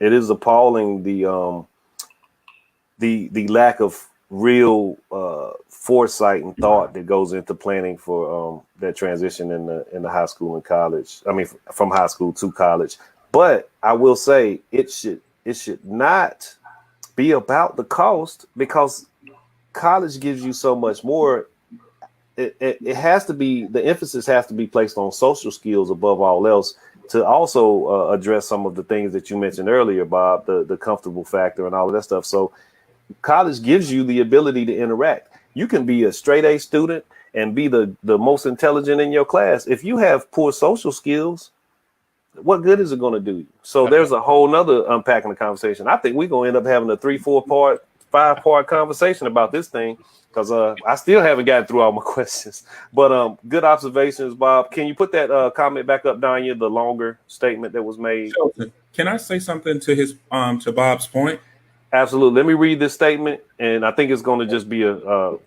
appalling the lack of real foresight and thought that goes into planning for that transition in the high school and college. I mean, from high school to college. But I will say it should not be about the cost, because college gives you so much more. It has to be, the emphasis has to be placed on social skills above all else, to also address some of the things that you mentioned earlier, Bob, the comfortable factor and all of that stuff. So college gives you the ability to interact. You can be a straight A student and be the most intelligent in your class. If you have poor social skills, what good is it going to do you? So there's a whole nother unpacking the conversation. I think we're going to end up having a 3, 4 part, 5 part conversation about this thing, because I still haven't gotten through all my questions. But good observations, Bob. Can you put that comment back up, Danya, the longer statement that was made? Can I say something to his to Bob's point? Absolutely. Let me read this statement, and I think it's going to just be to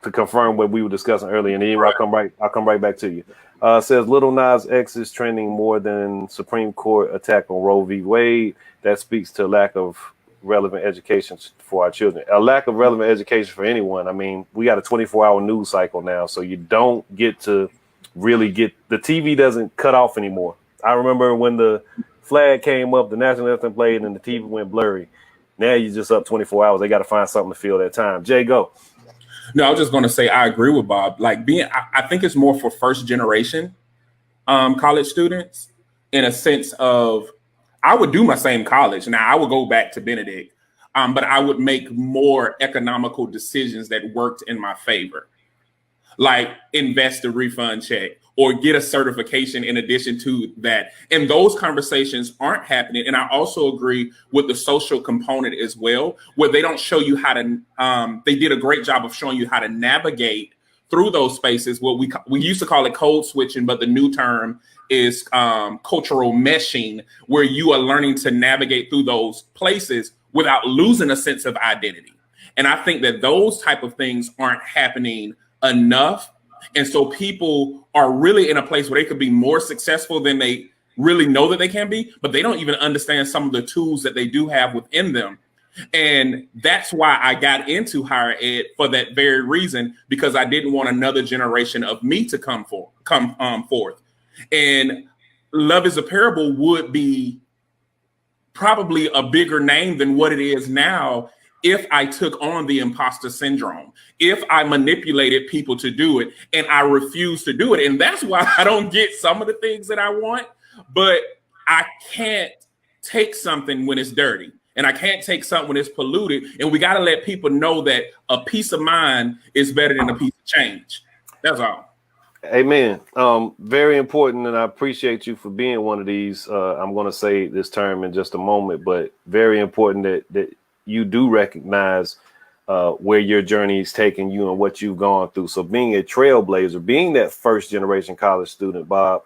confirm what we were discussing earlier, and then I'll come right back to you. Says Little Nas X is trending more than Supreme Court attack on Roe v. Wade. That speaks to lack of relevant education for our children. A lack of relevant education for anyone. I mean, we got a 24-hour news cycle now, so you don't get to really get, the TV doesn't cut off anymore. I remember when the flag came up, the national anthem played, and the TV went blurry. Now you're just up 24 hours. They got to find something to fill that time. Jay, go. No, I was just going to say I agree with Bob. Like I think it's more for first generation college students, in a sense of, I would do my same college. Now I would go back to Benedict, but I would make more economical decisions that worked in my favor, like invest a refund check or get a certification in addition to that. And those conversations aren't happening. And I also agree with the social component as well, where they don't show you how to, they did a great job of showing you how to navigate through those spaces. What we used to call it code switching, but the new term is cultural meshing, where you are learning to navigate through those places without losing a sense of identity. And I think that those type of things aren't happening enough. And so people are really in a place where they could be more successful than they really know that they can be, but they don't even understand some of the tools that they do have within them. And that's why I got into higher ed, for that very reason, because I didn't want another generation of me to come forth. And Love is a Parable would be probably a bigger name than what it is now if I took on the imposter syndrome, if I manipulated people to do it, and I refuse to do it. And that's why I don't get some of the things that I want, but I can't take something when it's dirty, and I can't take something when it's polluted. And we got to let people know that a peace of mind is better than a piece of change. That's all. Amen. Very important, and I appreciate you for being one of these. I'm going to say this term in just a moment, but very important that you do recognize where your journey is taking you and what you've gone through. So being a trailblazer, being that first generation college student, Bob,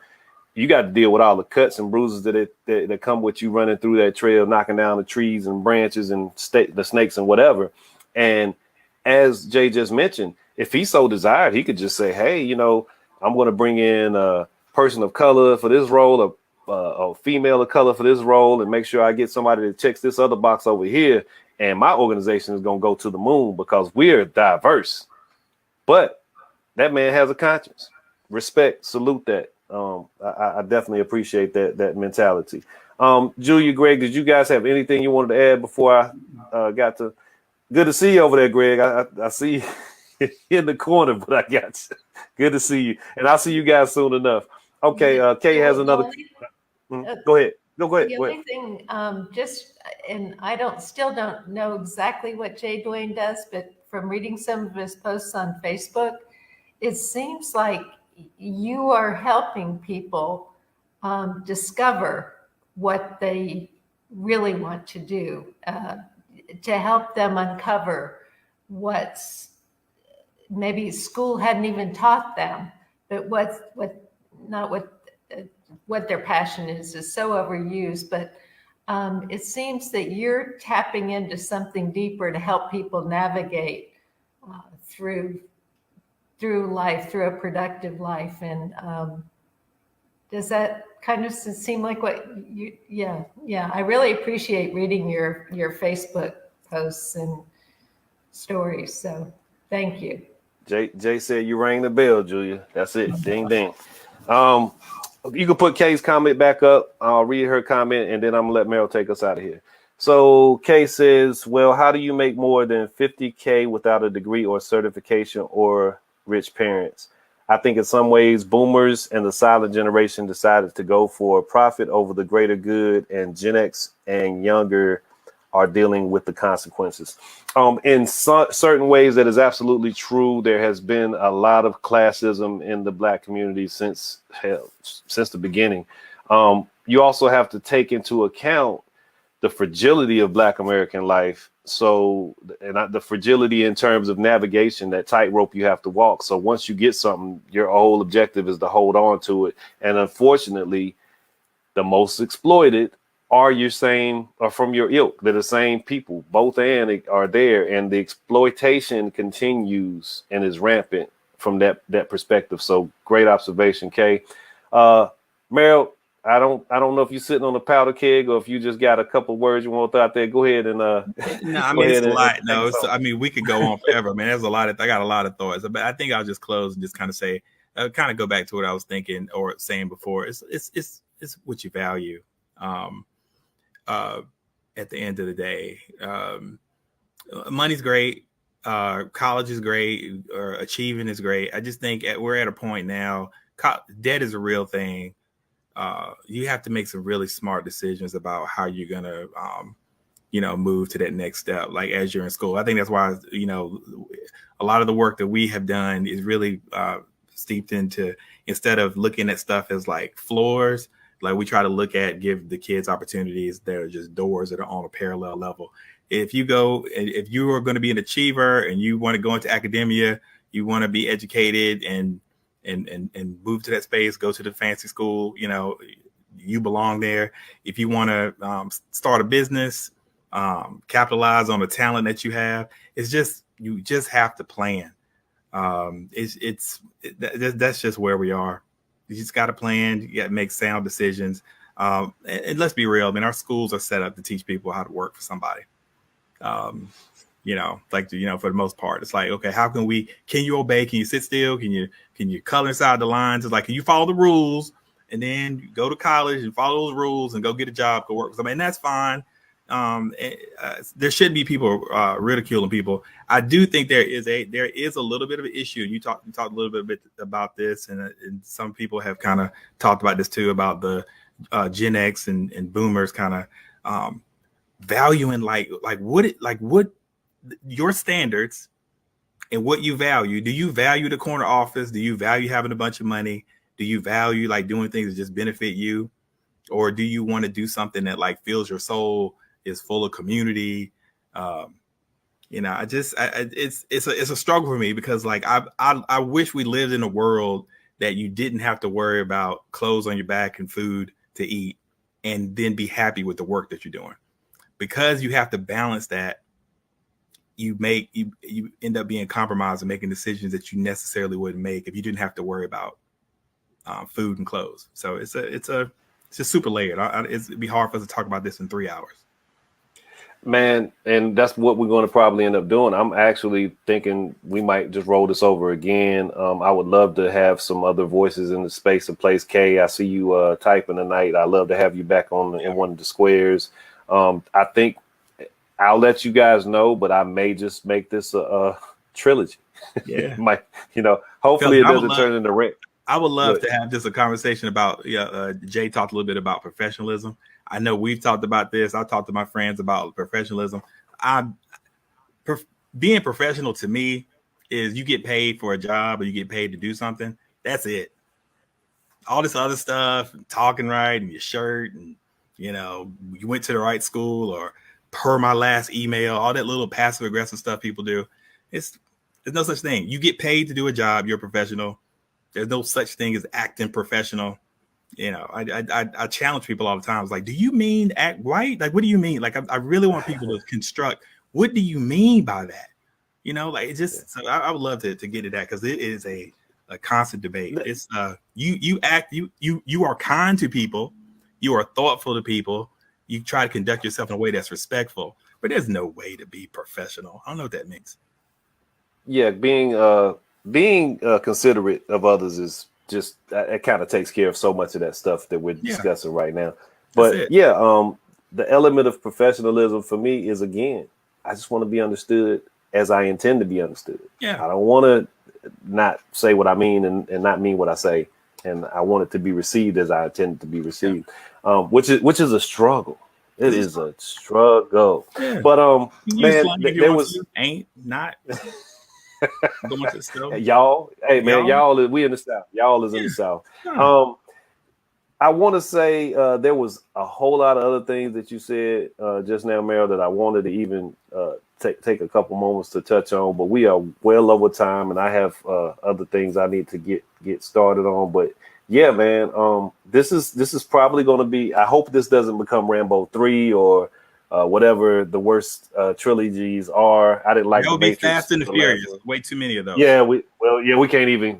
you got to deal with all the cuts and bruises that come with you running through that trail, knocking down the trees and branches and the snakes and whatever. And as Jay just mentioned, if he so desired, he could just say, hey, I'm going to bring in a person of color for this role, a female of color for this role, and make sure I get somebody that checks this other box over here. And my organization is going to go to the moon because we're diverse. But that man has a conscience. Respect, salute that. I definitely appreciate that mentality. Julia, Greg, did you guys have anything you wanted to add before I got to? Good to see you over there, Greg. I see you in the corner, but I got you. Good to see you. And I'll see you guys soon enough. Okay, Kay has another. Go ahead. No, go ahead. The only thing, and I still don't know exactly what Jay Dwayne does, but from reading some of his posts on Facebook, it seems like you are helping people discover what they really want to do, to help them uncover what's maybe school hadn't even taught them, but what their passion is so overused. But it seems that you're tapping into something deeper to help people navigate through life, through a productive life. And does that kind of seem like what you? Yeah. I really appreciate reading your Facebook posts and stories. So thank you. Jay said you rang the bell, Julia. That's it. Ding ding. You can put Kay's comment back up. I'll read her comment and then I'm gonna let Meryl take us out of here. So Kay says, well, how do you make more than 50K without a degree or certification or rich parents? I think in some ways boomers and the silent generation decided to go for profit over the greater good, and Gen X and younger are dealing with the consequences. In certain ways, that is absolutely true. There has been a lot of classism in the Black community since the beginning. You also have to take into account the fragility of Black American life. So, and the fragility in terms of navigation, that tightrope you have to walk. So once you get something, your whole objective is to hold on to it. And unfortunately, the most exploited are from your ilk. They're the same people, both and are there, and the exploitation continues and is rampant from that perspective. So great observation, Kay. Meryl, I don't know if you're sitting on a powder keg or if you just got a couple words you want to throw out there. Go ahead and no, I mean it's a lot. No, I mean we could go on forever, man. There's a lot. I got a lot of thoughts, but I think I'll just close and just kind of say, kind of go back to what I was thinking or saying before. It's what you value. At the end of the day, money's great, college is great, or achieving is great. I just think we're at a point now, debt is a real thing. You have to make some really smart decisions about how you're going to, move to that next step, like as you're in school. I think that's why, a lot of the work that we have done is really steeped into, instead of looking at stuff as like floors, like we try to give the kids opportunities that are just doors that are on a parallel level. If you are going to be an achiever and you want to go into academia, you want to be educated and move to that space, go to the fancy school, you belong there. If you want to start a business, capitalize on the talent that you have, you just have to plan. That's just where we are. You just got to plan. You got to make sound decisions. And let's be real. I mean, our schools are set up to teach people how to work for somebody. For the most part, it's like, okay, can you obey? Can you sit still? Can you color inside the lines? It's like, can you follow the rules and then you go to college and follow those rules and go get a job, go work for somebody? And that's fine. There shouldn't be people ridiculing people. I do think there is a little bit of an issue. You talked a little bit about this, and some people have kind of talked about this too, about the Gen X and boomers kind of valuing what your standards and what you value. Do you value the corner office? Do you value having a bunch of money? Do you value like doing things that just benefit you? Or do you want to do something that like fills your soul, is full of community? It's a struggle for me because like I wish we lived in a world that you didn't have to worry about clothes on your back and food to eat and then be happy with the work that you're doing. Because you have to balance that, you end up being compromised and making decisions that you necessarily wouldn't make if you didn't have to worry about food and clothes. So it's just super layered. It'd be hard for us to talk about this in 3 hours. Man, and that's what we're going to probably end up doing. I'm actually thinking we might just roll this over again. I would love to have some other voices in the space and place. Kay, I see you typing tonight. I'd love to have you back in one of the squares. I think I'll let you guys know, but I may just make this a trilogy. Yeah. Hopefully it doesn't turn into rent. I would love to have just a conversation about, Jay talked a little bit about professionalism. I know we've talked about this. I talked to my friends about professionalism. being professional to me is you get paid for a job or you get paid to do something. That's it. All this other stuff, talking right and your shirt, and you went to the right school or per my last email, all that little passive aggressive stuff people do. There's no such thing. You get paid to do a job. You're a professional. There's no such thing as acting professional. I challenge people all the time. It's like, do you mean act white? Like, what do you mean? Like, I really want people to construct. What do you mean by that? Like it just. So I would love to get at that because it is a constant debate. It's you are kind to people, you are thoughtful to people, you try to conduct yourself in a way that's respectful, but there's no way to be professional. I don't know what that means. Yeah, being considerate of others is just it kind of takes care of so much of that stuff that we're discussing right now. But the element of professionalism for me is, again, I just want to be understood as I intend to be understood. I don't want to not say what I mean and not mean what I say, and I want it to be received as I intend to be received, which is a struggle. It is a struggle. But there was ain't not. Y'all, hey man, y'all, we in the South. Y'all is in the South. I want to say there was a whole lot of other things that you said just now, Meryl, that I wanted to even take a couple moments to touch on, but we are well over time, and I have other things I need to get started on. But yeah, man, this is probably going to be. I hope this doesn't become Rambo 3 or whatever the worst trilogies are. I didn't like There'll the be Matrix, Fast and the Furious. Way too many of those. We can't even.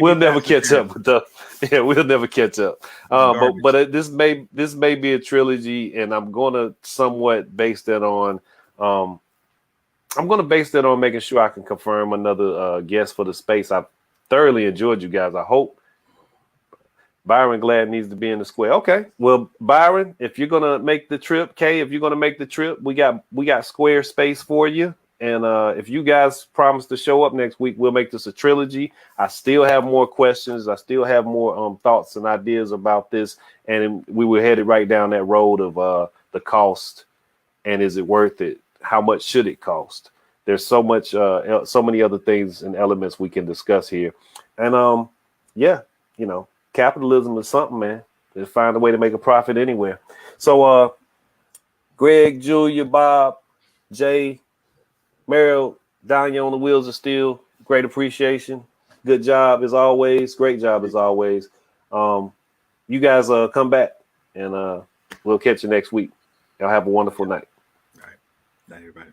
We'll never catch up with the. Yeah, we'll never catch up. But this may be a trilogy, and I'm going to somewhat base that on. I'm going to base that on making sure I can confirm another guest for the space. I've thoroughly enjoyed you guys. I hope. Byron Glad needs to be in the square. Okay. Well, Byron, if you're gonna make the trip, Kay, if you're gonna make the trip, we got square space for you. And if you guys promise to show up next week, we'll make this a trilogy. I still have more questions. I still have more thoughts and ideas about this. And we were headed right down that road of the cost and is it worth it? How much should it cost? There's so many other things and elements we can discuss here. And capitalism is something, man. They find a way to make a profit anywhere. So Greg, Julia, Bob, Jay, Meryl, down you on the wheels of steel. Great appreciation. Good job as always. Great job as always. You guys come back and we'll catch you next week. Y'all have a wonderful night. All right. Night, everybody.